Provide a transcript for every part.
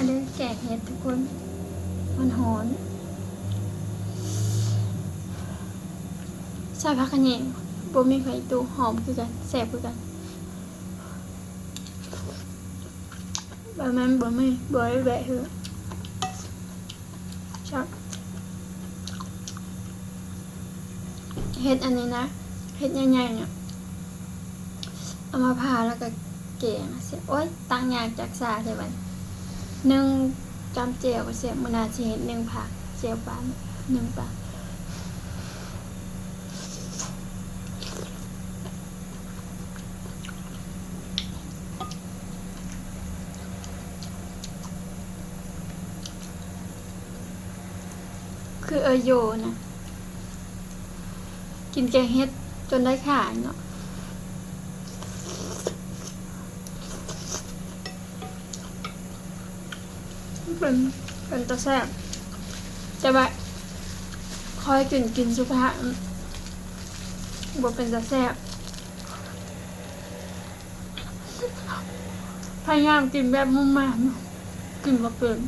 เด้อแกงเห็ดทุกคนมันหอนใส่ผักกระเหนี่ยบ่มีไข่ตูหอมคือกันแซ่บคือกันบ่แม่นบ่มีบ่ได้แวะเถอะชอบเห็ดอันนี้นะเห็ดใหญ่ๆเนี่ยเอามาผ่าแล้วก็แกงเสียโอ๊ยตั้งยากจากซาใช่ไหมนึ่งจำเจียวเสียมื้อหน้าสิเฮ็ดนึ่งผักเจียวปลานึ่งปลาคือโยนะกินแกงเฮ็ดจนได้ขายเนาะเป็นตะแซ่บจะแบบคอยกินสุภาพบ่เป็นตะแซ่บพยายามกินแบบมุ่งมั่นกินบ่เป็น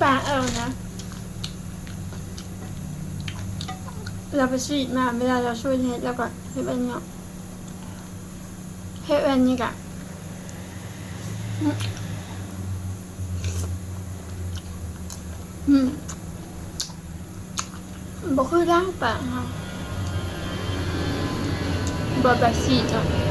ปลานะเราไปฉีดมาเวลาเราช่วยเฮ็ดแล้วก็เฮ็ดแบบนี้เฮ็ดแบบนี้กะบ่คือร่างปลาค่ะบ่แบบฉีดอ่ะ